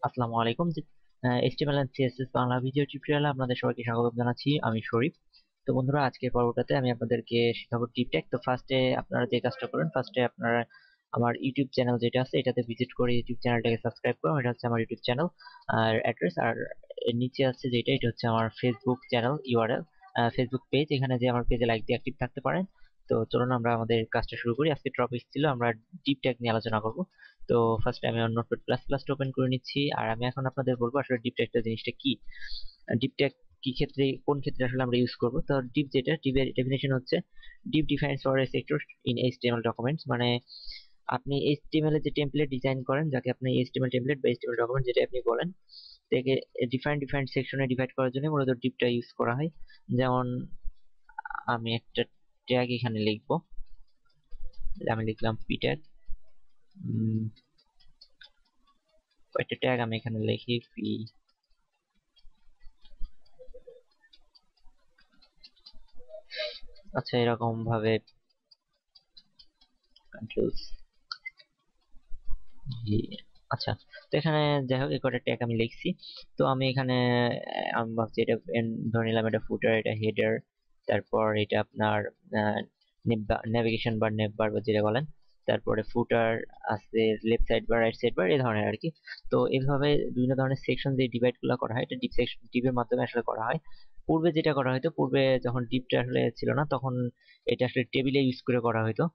আসসালামু আলাইকুম। HTML and CSS Bangla video টিউটোরিয়ালে আপনাদের সবাইকে স্বাগত জানাচ্ছি। আমি শরীফ। তো বন্ধুরা, আজকের পর্বটাতে আমি আপনাদেরকে শেখাবো টিপটেক। তো ফার্স্টে আপনারা যে কাজটা করেন, ফার্স্টে আপনারা আমার ইউটিউব চ্যানেল যেটা আছে এটাতে ভিজিট করে ইউটিউব চ্যানেলটাকে সাবস্ক্রাইব করুন। এটা হচ্ছে আমার ইউটিউব চ্যানেল আর অ্যাড্রেস। আর এর নিচে আছে যেটা, এটা হচ্ছে আমার Facebook channel URL, Facebook page. এখানে যে আমার পেজে লাইক দিয়ে অ্যাক্টিভ থাকতে পারেন। তো চলুন আমরা আমাদের কাজটা শুরু করি। আজকে টপিক ছিল আমরা টিপটেক নিয়ে আলোচনা করব। তো ফার্স্টে আমি নোটপ্যাড প্লাস প্লাস ওপেন করে নিচ্ছি। আর আমি এখন আপনাদের বলবো আসলে ডিপ টেকটা জিনিসটা কি, ডিপ টেক কি ক্ষেত্রে, কোন ক্ষেত্রে আসলে আমরা ইউজ করব। তো ডিপ, যেটা ডিপের ডেফিনেশন হচ্ছে deep defines for a sector in HTML documents. মানে আপনি এইচটিএমএল এর যে টেমপ্লেট ডিজাইন করেন, যাকে আপনি এইচটিএমএল টেমপ্লেট বা এইচটিএমএল ডকুমেন্ট যেটা আপনি বলেন, থেকে ডিফারেন্ট ডিফারেন্ট সেকশনে ডিভাইড করার জন্য মূলত ডিপটা ইউজ করা হয়। যেমন আমি একটা ট্যাগ এখানে লিখবো, আমি লিখলাম পি ট্যাগ। একটা ট্যাগ আমি এখানে লিখি পি। আচ্ছা, এরকম ভাবে কন্ট্রোলস জি। আচ্ছা, তো এখানে যাই হোক এই কটা ট্যাগ আমি লিখছি। তো আমি এখানে আমি ভাবছি এটা ধরে নিলাম এটা ফুটার, এটা হেডার, তারপর এটা আপনার নেভিগেশন বার, নেভ বার বা যেটা বলেন, তারপরে ফুটার আছে, left side bar, right side bar, এই ধরনের আর কি। তো এইভাবে বিভিন্ন ধরনের সেকশন যে ডিভাইড গুলো করা হয়, এটা ডিপ সেকশন, ডিপের মাধ্যমে আসলে করা হয়। পূর্বে যেটা করা হয়তো, পূর্বে যখন ডিপটা আসলে ছিল না, তখন এটা আসলে টেবিলে ইউজ করে করা হয়তো।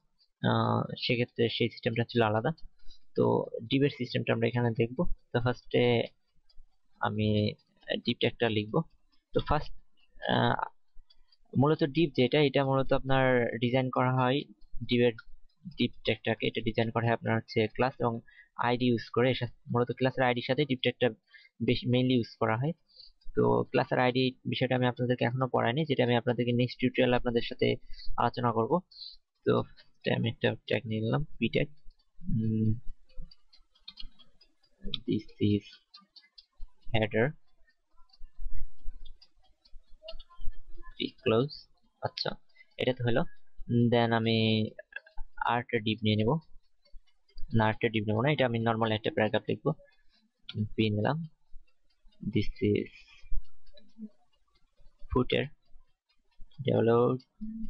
সেক্ষেত্রে সেই সিস্টেমটা ছিল আলাদা। তো ডিপের সিস্টেমটা আমরা এখানে দেখবো। তো ফার্স্টে আমি ডিপ ট্যাগটা লিখবো। তো ফার্স্ট মূলত ডিপ যেটা, এটা মূলত আপনার ডিজাইন করা হয় ডিপের, ডিপ ট্যাগটাকে এটা ডিজাইন করা হয় আপনার হচ্ছে ক্লাস এবং আইডি ইউজ করে। মূলত ক্লাসের আইডির সাথে ডিপ ট্যাগটা বেশি মেইনলি ইউজ করা হয়। তো ক্লাসের আইডি বিষয়টা আমি আপনাদেরকে এখনো পড়াইনি, যেটা আমি আপনাদেরকে নেক্সট টিউটোরিয়ালে আপনাদের সাথে আলোচনা করব। তো আমি একটা ট্যাগ নিয়ে নিলাম P tag. This is header, close. আচ্ছা, এটা তো হলো। দেন আমি আরেকটা ডিপ নিয়ে নেব। না, আরেকটা ডিপ নেবো না, এটা আমি নর্মাল একটা প্যারাগ্রাফ লিখবো। পি নিলাম। দিস ইজ ফুটার, এটা হলো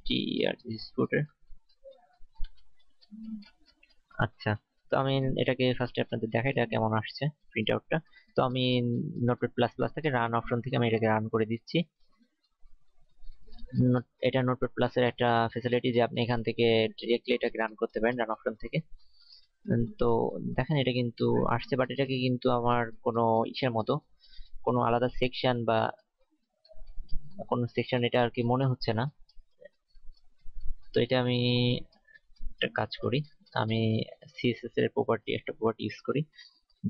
টি আর দিস ফুটার। আচ্ছা, তো আমি এটাকে ফার্স্টে আপনাদের দেখাই এটা কেমন আসছে প্রিন্ট আউটটা। তো আমি নোটপ্যাড প্লাস প্লাস থেকে রান অপশন থেকে আমি এটাকে রান করে দিচ্ছি। এটা নোটপ্যাড প্লাস এর একটা ফ্যাসিলিটি যে আপনি এখান থেকে ডিরেক্টলি এটাকে রান করতে পারেন রান অপশন থেকে। তো দেখেন এটা কিন্তু আসছে, বাট এটাকে কিন্তু আমার কোনো ইসের মতো কোনো আলাদা সেকশন বা কোনো সেকশন এটা আর কি মনে হচ্ছে না। তো এটা আমি একটা কাজ করি, আমি সিএসএস এর প্রপার্টি, একটা প্রপার্টি ইউজ করি,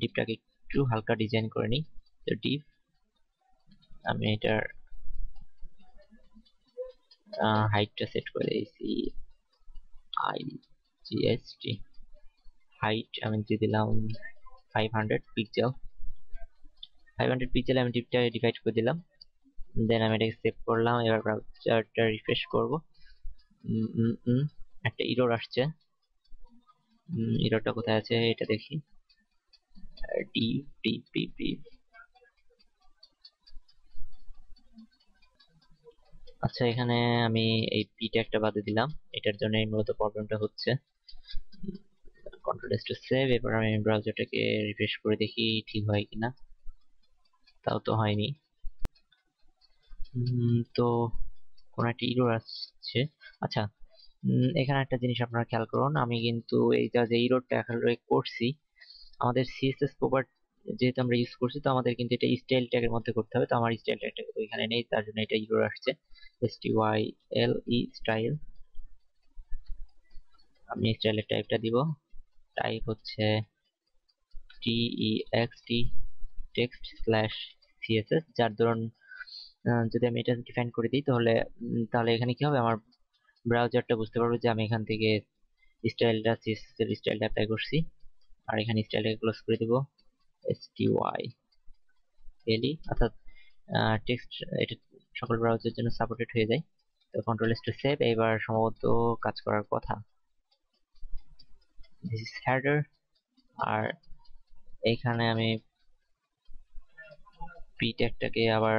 ডিপটাকে একটু হালকা ডিজাইন করে নিই। তো ডিপ, আমি এটার হাইটটা সেট করে দিয়েছি আই জিএসটি। হাইট আমি দিয়ে দিলাম 500 পিক্সেল। 500 পিক্সেল আমি ডিপটা ডিভাইড করে দিলাম। দেন আমি এটাকে সেভ করলাম। এবার ব্রাউজারটা রিফ্রেশ করব। একটা ইরর আসছে। ইররটা কোথায় আছে এটা দেখি। Deep deep deep deep. আচ্ছা, এখানে আমি এই পি ট্যাগটা বাদে দিলাম, এটার জন্য মূলত প্রবলেমটা হচ্ছে। Control S to save. এবার আমি ব্রাউজারটাকে রিফ্রেশ করে দেখি ঠিক হয় কিনা। তাও তো হয়নি। তো কোন একটা ইরর আসছে। আচ্ছা, এখানে একটা জিনিস আপনারা খেয়াল করুন, আমি কিন্তু এইটা যে ইররটা এখানে করছি, আমাদের সিএসএস প্রপার্টি যেহেতু আমরা ইউজ করছি, তো আমাদের কিন্তু এটা স্টাইল ট্যাগের মধ্যে করতে হবে। তো আমার স্টাইল ট্যাগটা তো এখানে নেই, তার জন্য এটা ইরর আসছে। STYLE style. আমি স্টাইলের টাইপটা দিব, টাইপ হচ্ছে TEXT টেক্সট স্ল্যাশ CSS। যার ধরুন যদি আমি এটা ডিফাইন করে দিই, তাহলে তাহলে এখানে কি হবে, আমার ব্রাউজারটা বুঝতে পারবে যে আমি এখান থেকে স্টাইলটা, CSS এর স্টাইলটা অ্যাপ্লাই করছি। আর এখানে স্টাইলটাকে ক্লোজ করে দিব, STYLE, অর্থাৎ টেক্সট। এটা সকল ব্রাউজারের জন্য সাপোর্টেড হয়ে যায়। তো কন্ট্রোল এস টু সেভ। এবার সম্ভবত কাজ করার কথা। This is header. আর এইখানে আমি পি ট্যাগটাকে আবার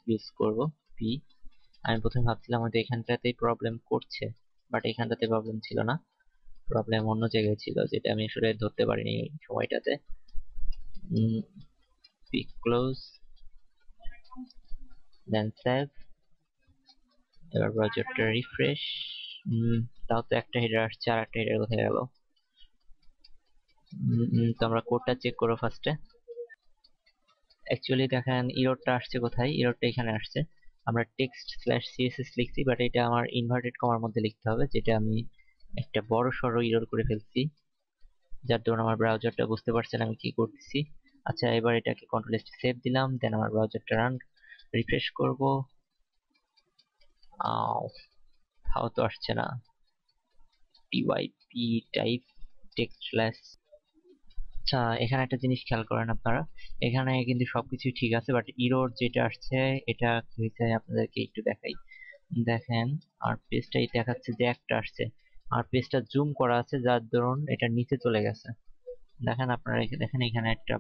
ইউজ করব। পি, আমি প্রথমে ভাবছিলাম হয়তো এখানটাতেই প্রবলেম করছে, বাট এখানটাতে প্রবলেম ছিল না, প্রবলেম অন্য জায়গায় ছিল, যেটা আমি আসলে ধরতে পারিনি এই সময়টাতে। পি ক্লোজ, দেন সেভ। এবার ব্রাউজারটা রিফ্রেশ। তাও তো একটা হেডার আসছে, আর একটা হেডার কোথায় গেল? তো আমরা কোডটা চেক করবো ফার্স্টে। অ্যাকচুয়ালি দেখেন ইররটা আসছে কোথায়, ইররটা এখানে আসছে। আমরা টেক্সট স্ল্যাশ সিএসএস লিখছি, বাট এটা আমার ইনভার্টেড কমার মধ্যে লিখতে হবে, যেটা আমি একটা বড় সড়ো ইরর করে ফেলছি, যার দরুন আমার ব্রাউজারটা বুঝতে পারছেন আমি কি করতেছি। আচ্ছা, এবার এটাকে কন্ট্রোল এস সেভ দিলাম, দেন আমার ব্রাউজারটা রান রিফ্রেশ করব। তাও তো আসছে না। পিওয়াইপি টাইপ টেক্সট স্ল্যাশ। আচ্ছা, এখানে একটা জিনিস খেয়াল করেন আপনারা, এখানে কিন্তু সবকিছুই ঠিক আছে, বাট ইরর যেটা আসছে এটা কি হয়েছে আপনাদেরকে একটু দেখাই। দেখেন আর পেজটাই দেখাচ্ছে যে একটা আসছে, আর পেজটা জুম করা আছে, যার দরুন এটা নিচে চলে গেছে। দেখেন আপনারা দেখেন এখানে একটা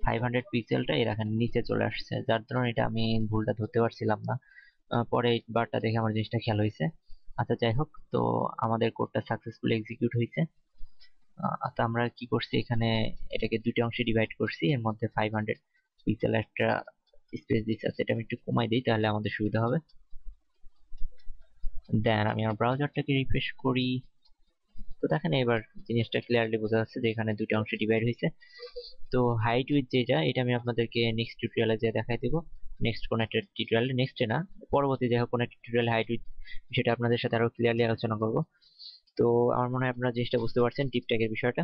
500 পিক্সেলটা দেখেন নিচে চলে আসছে, যার দরুন এটা আমি ভুলটা ধরতে পারছিলাম না। পরে এই বারটা দেখে আমার জিনিসটা খেয়াল হয়েছে। আচ্ছা যাই হোক, তো আমাদের কোডটা সাকসেসফুলি এক্সিকিউট হয়েছে। তো আমরা কি করছি, এখানে এটাকে দুইটা অংশে ডিভাইড করছি, এর মধ্যে 500 পিক্সেল একটা স্পেস দিচ্ছে। এটা আমি একটু কমাই দিই, তাহলে আমাদের সুবিধা হবে। দেন আমি আমার ব্রাউজারটাকে রিফ্রেশ করি। তো দেখেন এবার জিনিসটা ক্লিয়ারলি বোঝা যাচ্ছে যে এখানে দুইটা অংশে ডিভাইড হয়েছে। তো হাইট উইথ যেটা, এটা আমি আপনাদেরকে নেক্সট টিউটোরিয়ালে যে দেখাই দেবো, নেক্সট কোন একটা টিউটোরিয়ালে, নেক্সটে না পরবর্তী যাই হোক কোন একটা টিউটোরিয়ালে হাইট উইথ সেটা আপনাদের সাথে আরো ক্লিয়ারলি আলোচনা করব। তো আমার মনে হয় আপনারা জিনিসটা বুঝতে পারছেন টিপ ট্যাগের বিষয়টা।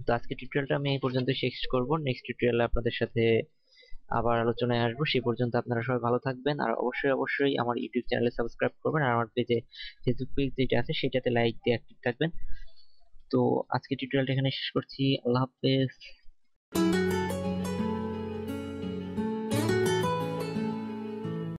তো আজকে টিউটোরিয়ালটা আমি এই পর্যন্ত শেষ করব, নেক্সট টিউটোরিয়ালে আপনাদের সাথে আবার আলোচনায় আসবো। সেই পর্যন্ত আপনারা সবাই ভালো থাকবেন, আর অবশ্যই অবশ্যই আমার ইউটিউব চ্যানেলে সাবস্ক্রাইব করবেন, আর আমার পেজে ফেসবুক পেজ যেটা আছে সেটাতে লাইক দিয়ে অ্যাক্টিভ থাকবেন। তো আজকে টিউটোরিয়ালটা এখানে শেষ করছি। আল্লাহ হাফেজ।